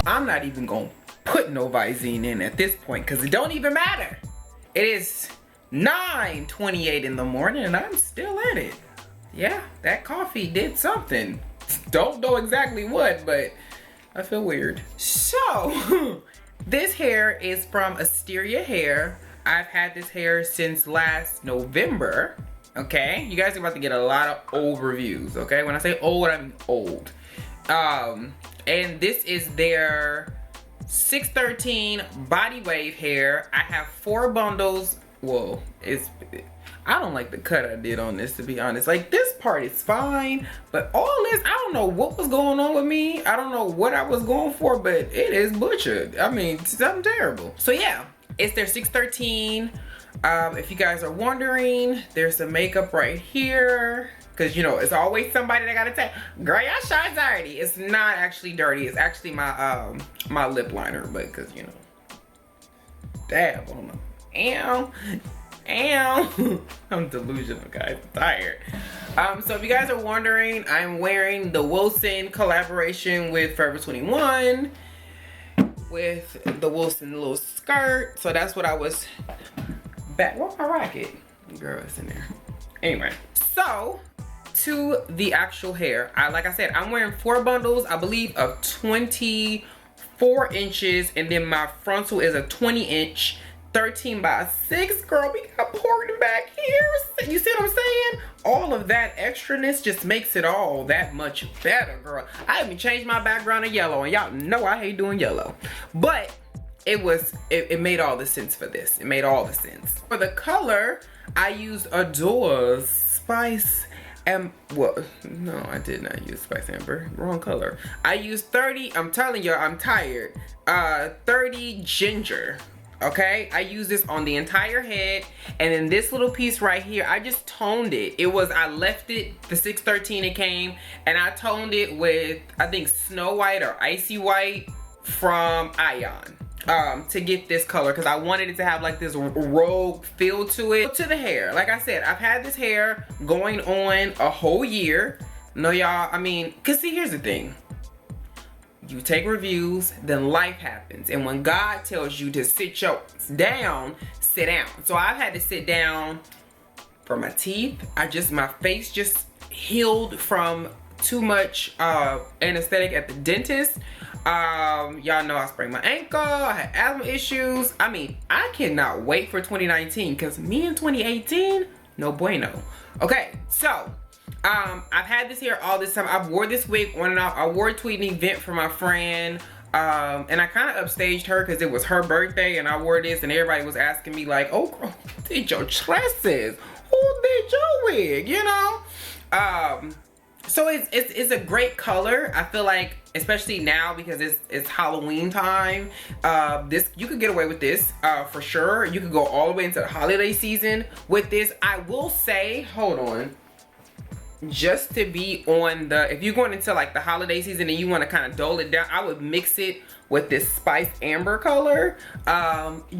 I'm not even gonna put no Visine in at this point because it don't even matter. It is 9:28 in the morning and I'm still at it. Yeah, that coffee did something. Don't know exactly what, but I feel weird. So, this hair is from Asteria Hair. I've had this hair since last November, okay? You guys are about to get a lot of old reviews, okay? When I say old, I mean old. And this is their 613 BodyWave hair. I have 4 bundles. Whoa, I don't like the cut I did on this, to be honest. Like, this part is fine, but all this, I don't know what was going on with me. I don't know what I was going for, but it is butchered. I mean, something terrible. So yeah, it's their 613. If you guys are wondering, there's some makeup right here. Cause you know, it's always somebody that gotta say, girl, your shine's dirty. It's not actually dirty. It's actually my my lip liner, but cause you know, damn, I don't know. I'm delusional, guys. I'm tired. So if you guys are wondering, I'm wearing the Wilson collaboration with Forever 21 with the Wilson little skirt. So that's what I was back. Where's my racket? Girl, it's in there. Anyway, so to the actual hair, like I said, I'm wearing 4 bundles, I believe, of 24 inches, and then my frontal is a 20-inch 13 by 6. Girl, we got porting back here. You see what I'm saying? All of that extraness just makes it all that much better, girl. I even changed my background to yellow, and y'all know I hate doing yellow, but it made all the sense for this. It made all the sense. For the color, I used Adore's Spice. Well, no, I did not use Spice Amber. Wrong color. I used 30, I'm telling y'all, I'm tired. 30 Ginger, okay? I used this on the entire head, and then this little piece right here, I just toned it. I left it, the 613 it came, and I toned it with, I think, Snow White or Icy White from Ion. To get this color, because I wanted it to have like this rogue feel to it. To the hair, like I said, I've had this hair going on a whole year. No, y'all, I mean, because see, here's the thing. You take reviews, then life happens. And when God tells you to sit down, sit down. So I've had to sit down for my teeth. My face just healed from too much anesthetic at the dentist. Y'all know I sprained my ankle, I had asthma issues. I mean, I cannot wait for 2019, because me in 2018, no bueno. Okay, so I've had this hair all this time. I wore this wig on and off. I wore it to an event for my friend, and I kind of upstaged her because it was her birthday, and I wore this, and everybody was asking me like, oh girl, who did your tresses? Who did your wig? You know? So it's a great color. I feel like, especially now because it's Halloween time, this, you could get away with this for sure. You could go all the way into the holiday season with this. I will say, hold on, just to be on the, if you're going into like the holiday season and you want to kind of dull it down, I would mix it with this Spice Amber color,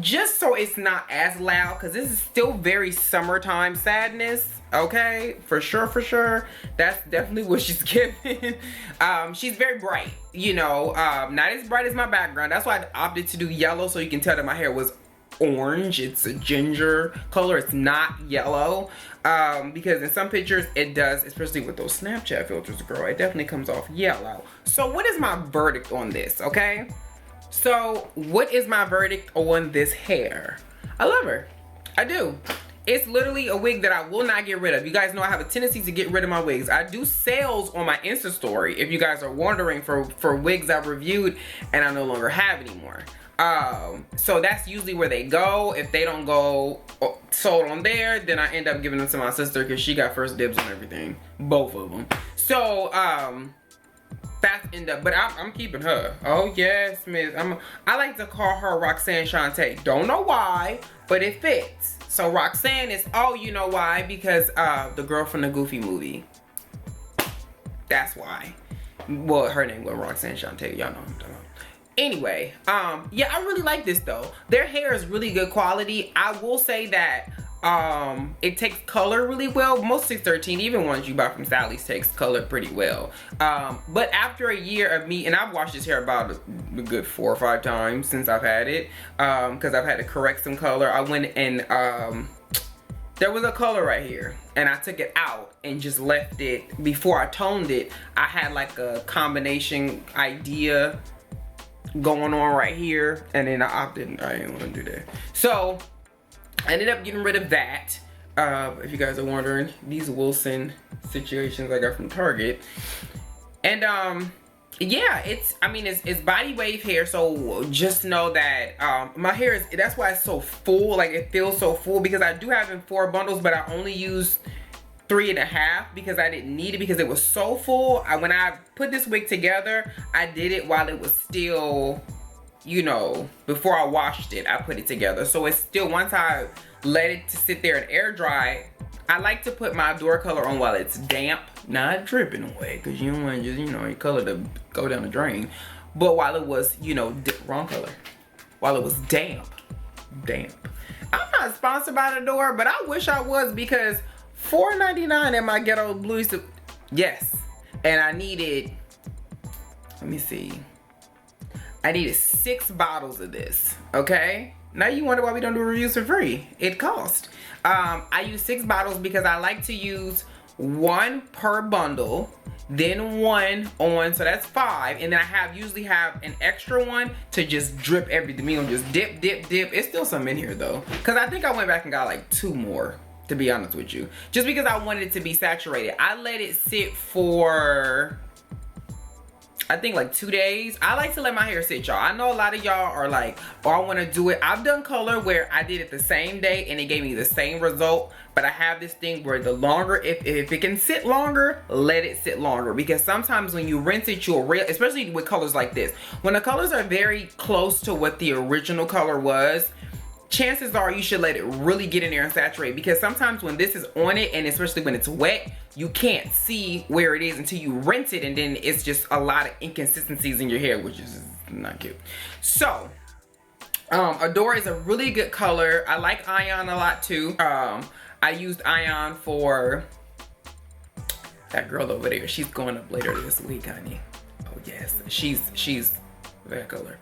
just so it's not as loud, because this is still very summertime sadness. Okay, for sure, that's definitely what she's giving. She's very bright, you know, not as bright as my background. That's why I opted to do yellow, so you can tell that my hair was orange. It's a ginger color, it's not yellow, because in some pictures it does, especially with those Snapchat filters, girl, it definitely comes off yellow. So what is my verdict on this? Okay, so what is my verdict on this hair? I love her, I do. It's literally a wig that I will not get rid of. You guys know I have a tendency to get rid of my wigs. I do sales on my Insta story, if you guys are wondering, for wigs I've reviewed and I no longer have anymore. So that's usually where they go. If they don't go sold on there, then I end up giving them to my sister, because she got first dibs on everything, both of them. So End up, but I'm keeping her. Oh yes, miss. I like to call her Roxanne Shante. Don't know why, but it fits. So Roxanne is, oh, you know why? Because the girl from the Goofy movie. That's why. Well, her name was Roxanne Shante. Y'all know what I'm talking about. Anyway, yeah, I really like this though. Their hair is really good quality. I will say that it takes color really well. Most 613, even ones you buy from Sally's, takes color pretty well. But after a year of me, and I've washed this hair about a good 4 or 5 times since I've had it, because I've had to correct some color. I went and there was a color right here, and I took it out and just left it. Before I toned it, I had like a combination idea going on right here, and then I didn't want to do that. So I ended up getting rid of that. If you guys are wondering, these Wilson situations I got from Target. And yeah, it's BodyWave hair, so just know that my hair is, that's why it's so full. Like, it feels so full, because I do have in 4 bundles, but I only used 3.5 because I didn't need it, because it was so full. When I put this wig together, I did it while it was still, you know, before I washed it, I put it together. So it's still, once I let it to sit there and air dry, I like to put my door color on while it's damp, not dripping away, because you don't want to just, you know, your color to go down the drain. But while it was, you know, wrong color, while it was damp. I'm not sponsored by the door, but I wish I was, because $4.99 at my Ghetto Blues. Yes, and I needed, let me see, I needed 6 bottles of this. Okay, now you wonder why we don't do reviews for free. It cost. I use 6 bottles because I like to use 1 per bundle, then 1 on, so that's 5, and then I usually have an extra one to just drip everything. We gonna just dip. It's still some in here though, because I think I went back and got like 2 more, to be honest with you, just because I wanted it to be saturated. I let it sit for, I think, like 2 days. I like to let my hair sit, y'all. I know a lot of y'all are like, oh, I want to do it. I've done color where I did it the same day and it gave me the same result, but I have this thing where the longer, if it can sit longer, let it sit longer, because sometimes when you rinse it, you'll especially with colors like this, when the colors are very close to what the original color was, chances are you should let it really get in there and saturate, because sometimes when this is on it, and especially when it's wet, you can't see where it is until you rinse it, and then it's just a lot of inconsistencies in your hair, which is not cute. So Adora is a really good color. I like Ion a lot too. I used Ion for that girl over there. She's going up later this week, honey. Oh yes, she's that color.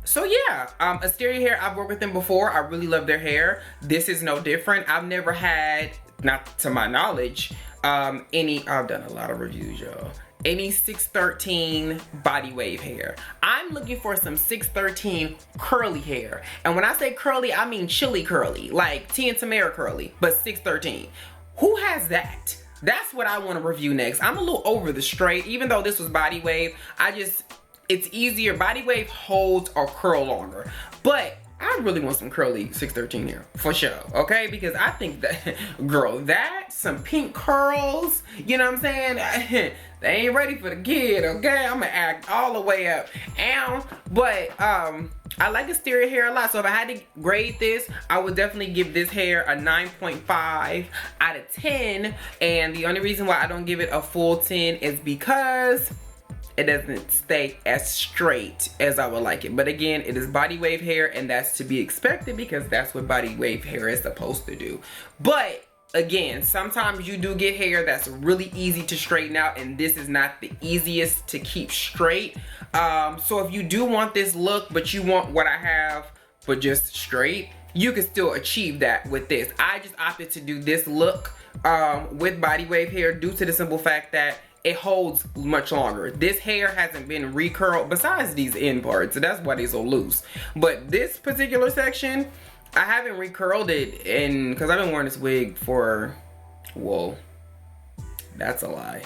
So yeah, Asteria hair, I've worked with them before. I really love their hair. This is no different. I've never had, not to my knowledge, I've done a lot of reviews, y'all, any 613 BodyWave hair. I'm looking for some 613 curly hair. And when I say curly, I mean chili curly, like Tia and Tamara curly, but 613. Who has that? That's what I want to review next. I'm a little over the straight, even though this was BodyWave. It's easier. BodyWave holds or curl longer, but I really want some curly 613 here for sure, okay? Because I think that, girl, some pink curls, you know what I'm saying? They ain't ready for the kid, okay? I'm gonna act all the way up. But I like Asteria hair a lot, so if I had to grade this, I would definitely give this hair a 9.5 out of 10. And the only reason why I don't give it a full 10 is because it doesn't stay as straight as I would like it. But again, it is BodyWave hair, and that's to be expected because that's what BodyWave hair is supposed to do. But again, sometimes you do get hair that's really easy to straighten out, and this is not the easiest to keep straight. So if you do want this look, but you want what I have, but just straight, you can still achieve that with this. I just opted to do this look with BodyWave hair due to the simple fact that it holds much longer. This hair hasn't been recurled besides these end parts, so that's why they're so loose. But this particular section, I haven't recurled it because I've been wearing this wig for, whoa, that's a lie.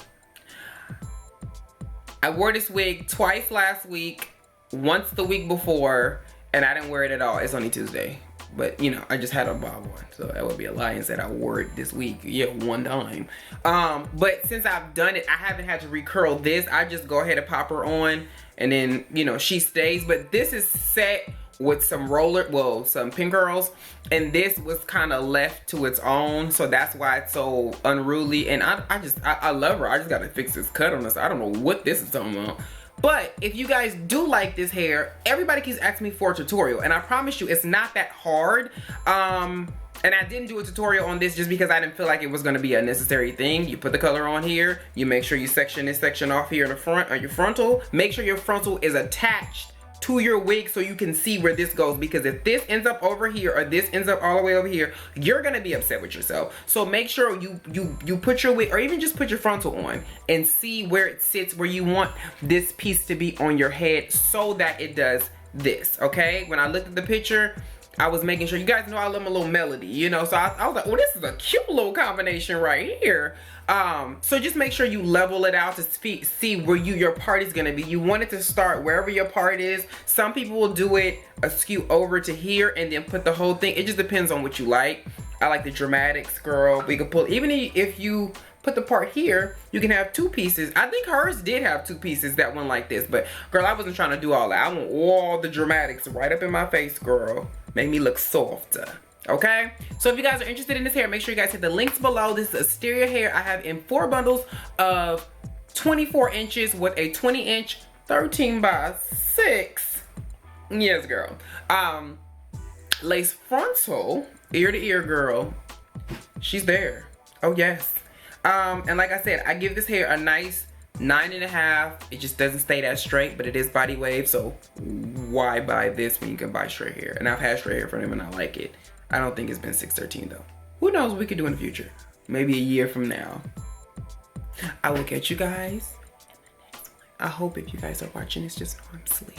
I wore this wig twice last week, once the week before, and I didn't wear it at all. It's only Tuesday. but you know, I just had a bob one, so that would be a lie and said I wore it this week. Yeah, one time. But since I've done it, I haven't had to recurl this. I just go ahead and pop her on, and then, you know, she stays. But this is set with some some pin curls, and this was kind of left to its own, so that's why it's so unruly. And I love her. I just gotta fix this cut on this. I don't know what this is talking about. But if you guys do like this hair, everybody keeps asking me for a tutorial, and I promise you it's not that hard. And I didn't do a tutorial on this just because I didn't feel like it was going to be a necessary thing. You put the color on here, you make sure you section this section off here in the front, or your frontal. Make sure your frontal is attached to your wig so you can see where this goes, because if this ends up over here or this ends up all the way over here, you're gonna be upset with yourself. So make sure you put your wig, or even just put your frontal on and see where it sits, where you want this piece to be on your head, so that it does this. Okay, when I looked at the picture, I was making sure, you guys know I love my little melody, you know, so I was like, oh, this is a cute little combination right here. So just make sure you level it out to see where your part is gonna be. You want it to start wherever your part is. Some people will do it askew over to here and then put the whole thing. It just depends on what you like. I like the dramatics, girl. We can pull, even if you put the part here, you can have two pieces. I think hers did have two pieces, that one like this, but girl, I wasn't trying to do all that. I want all the dramatics right up in my face, girl. Make me look softer. Okay, so if you guys are interested in this hair, make sure you guys hit the links below. This is Asteria hair. I have in 4 bundles of 24 inches with a 20-inch 13x6. Yes, girl. Lace frontal, ear to ear, girl. She's there. Oh yes. And like I said, I give this hair a nice 9.5. It just doesn't stay that straight, but it is BodyWave, so why buy this when you can buy straight hair? And I've had straight hair from them and I like it. I don't think it's been 613 though. Who knows what we could do in the future? Maybe a year from now. I will catch you guys in the next one. I hope if you guys are watching this, just know I'm asleep.